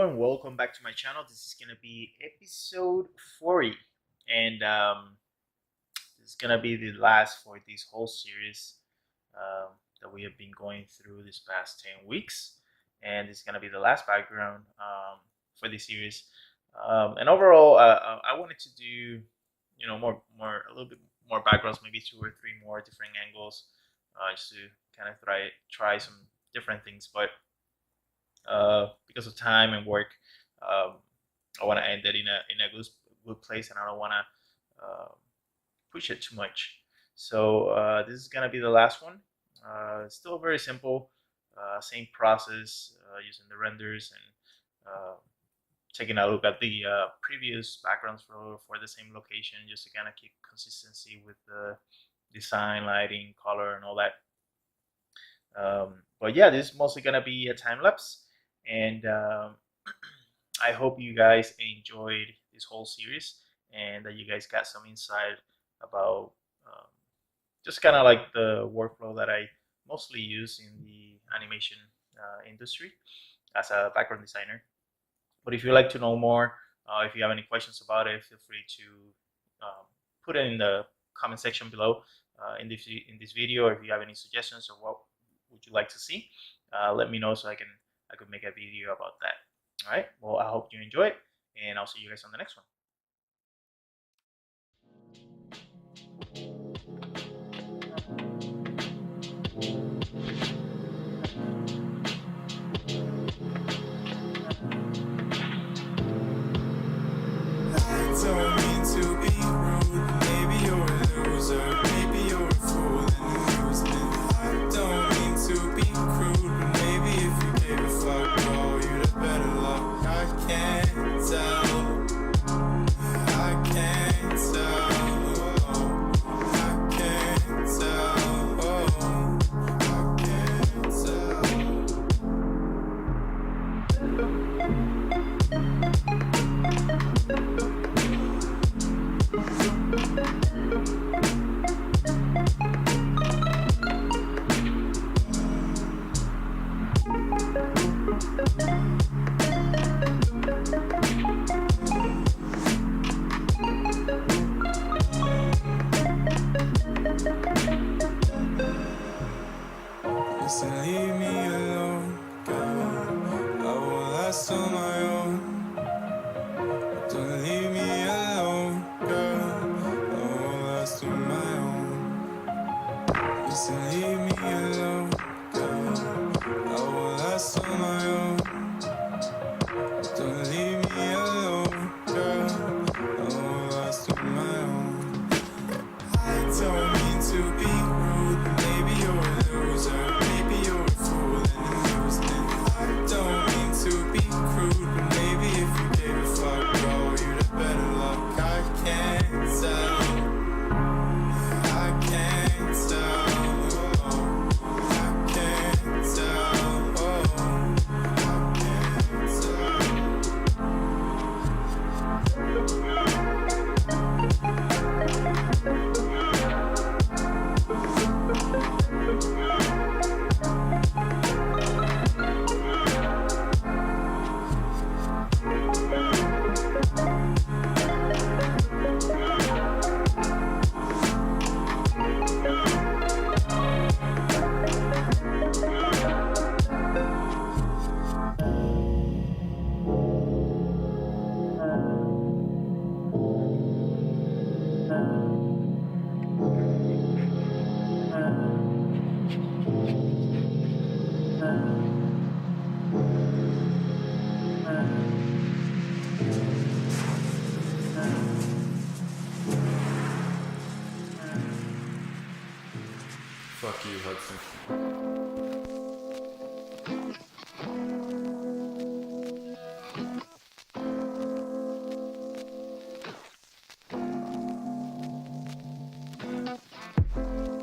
everyone, welcome back to my channel. This is gonna be episode 40, and this is gonna be the last for this whole series that we have been going through this past 10 weeks, and it's gonna be the last background for this series. And overall, I wanted to do, a little bit more backgrounds, maybe 2 or 3 more different angles, just to kind of try some different things, but because of time and work, I want to end it in a good place, and I don't want to push it too much. So this is gonna be the last one. Still very simple, same process, using the renders and taking a look at the previous backgrounds for the same location, just to kind of keep consistency with the design, lighting, color, and all that. But yeah, this is mostly gonna be a time lapse, and I hope you guys enjoyed this whole series and that you guys got some insight about just kind of like the workflow that I mostly use in the animation industry as a background designer. But if you'd like to know more, if you have any questions about it, feel free to put it in the comment section below in this video, or if you have any suggestions of what would you like to see, let me know so I could make a video about that. All right, well, I hope you enjoy it, and I'll see you guys on the next one. I don't mean to be rude, maybe you're a loser, maybe you're a fool and losing. I don't mean to be crude, but maybe if you gave a fuck, oh, you'd have better luck. I can't tell, I can't tell, oh, I can't tell, oh, I can't tell. Listen, leave me alone, girl. I will last on my own. Don't leave me alone, girl. I will last on my own. Listen, leave me alone, girl. I will last on my own. Don't leave me alone, girl. I will last on my own. I don't mean to be rude, but maybe you're a loser. Maybe you're a fool and losing. I don't mean to be crude, but maybe if you gave a fuck, oh, you'd have better luck. I can't tell, I can't tell, oh, I can't tell, oh, I can't tell. Fuck you, Hudson.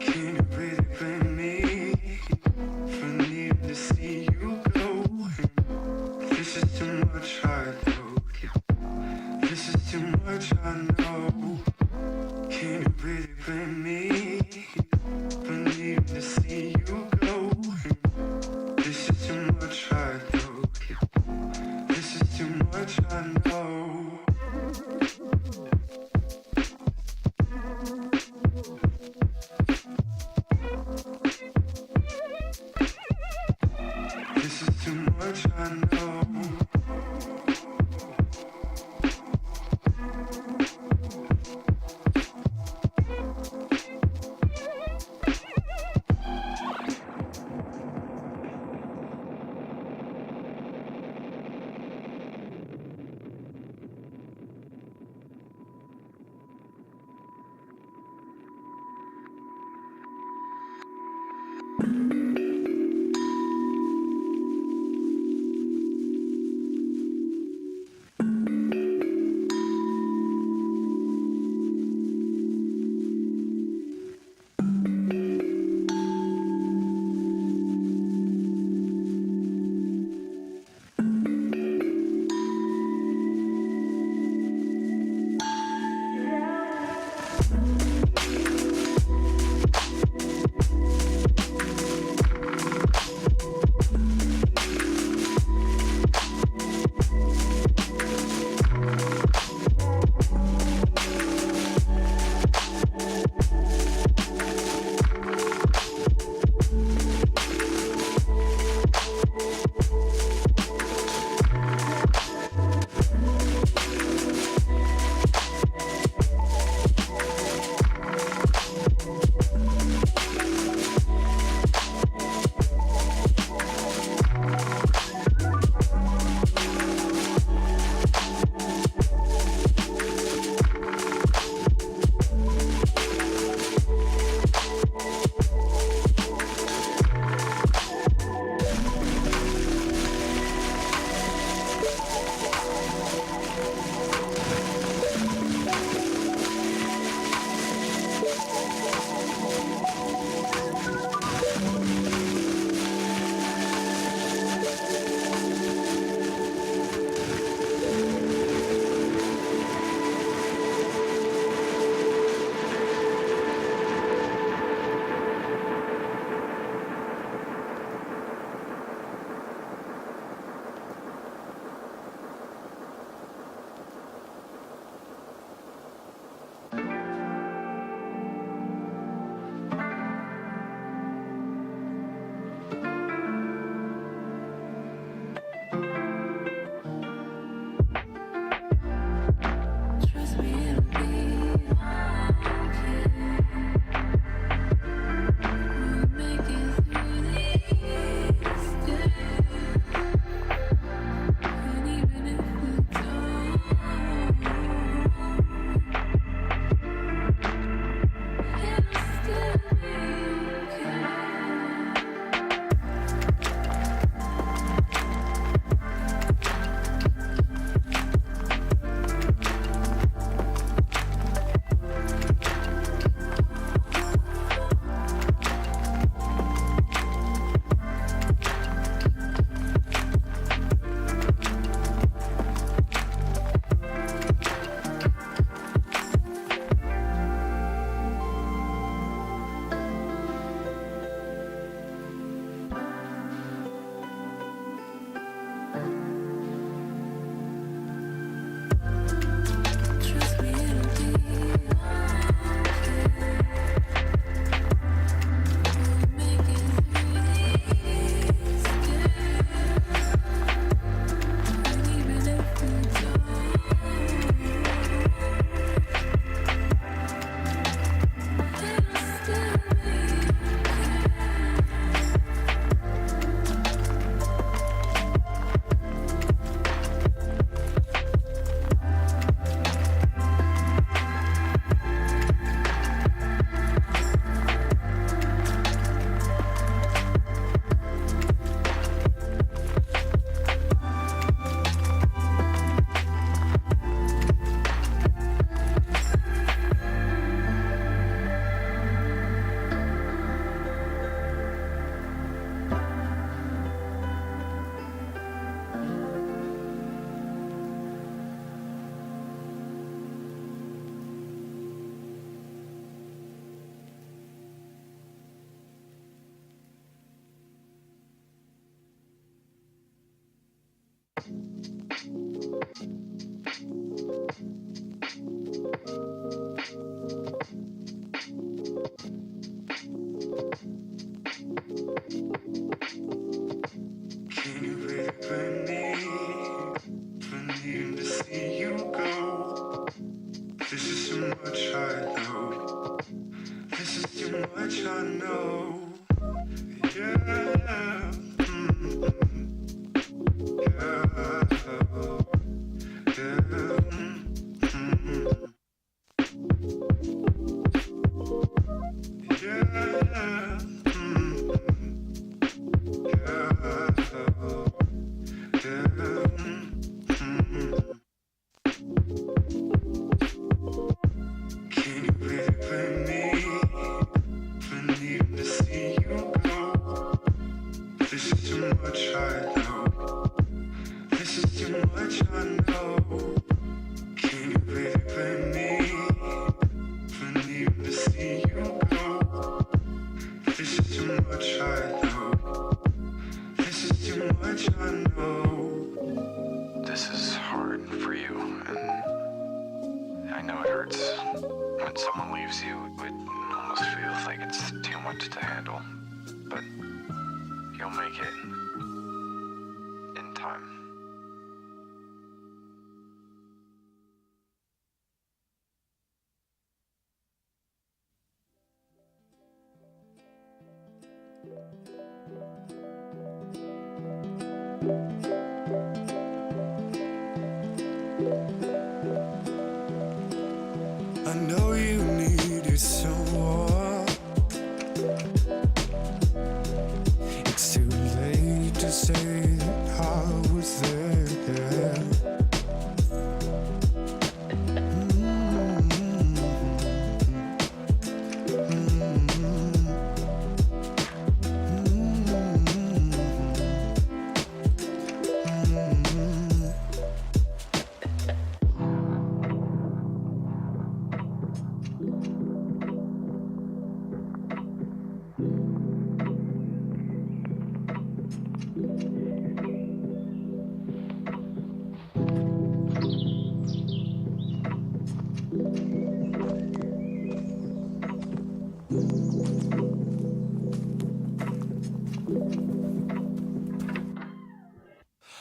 Can you really blame me for needing to see you go? This is too much, I know. This is too much, I know. Can you really blame me for needing to see you go? This is too much, I know. This is too Can you blame me for needing to see you go? This is too much, I know. This is too much, I know. Yeah. Mm-hmm. Yeah. Yeah. Mm-hmm. Yeah. Mm-hmm. Can you really blame me for needing to see you go? This is too much, I know. This is too much, I know. Can you really blame me for needing to see you go? This is too much, I know. This is too much, I know. This is hard for you, and I know it hurts. When someone leaves you, it almost feels like it's too much to handle. But you'll make it in time. I know you needed someone. It's too late to say that I was there.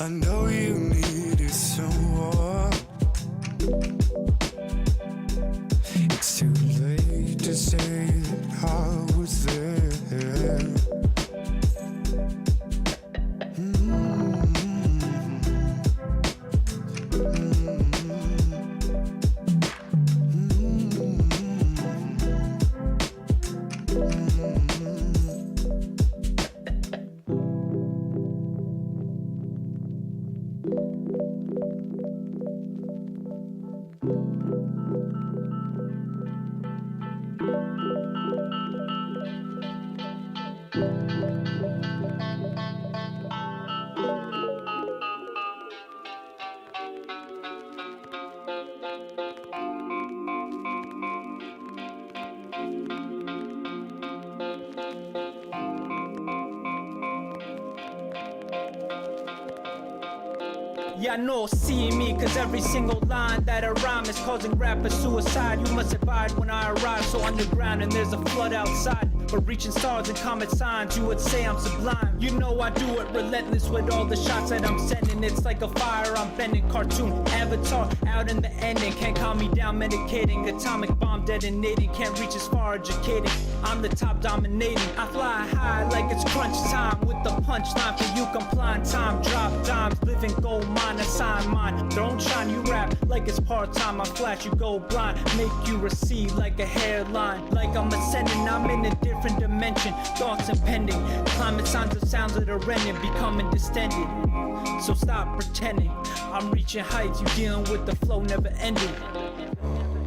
I know you needed someone. It's too late to say that I was there. Yeah, I know seeing me, cause every single line that I rhyme is causing rapper suicide. You must abide when I arrive, so underground and there's a flood outside. But reaching stars and comet signs, you would say I'm sublime. You know I do it relentless with all the shots that I'm sending. It's like a fire, I'm bending, cartoon avatar out in the ending. Can't calm me down, medicating, atomic bomb detonating. Can't reach as far, educating. I'm the top dominating. I fly high like it's crunch time with the punchline for you complying. Time drop dimes, living gold mine, assign mine. Don't shine, you rap like it's part-time. I flash, you go blind, make you recede like a hairline. Like I'm ascending, I'm in a different dimension. Thoughts impending, climate signs of sounds that are ending, becoming distended. So stop pretending, I'm reaching heights. You dealing with the flow never ending.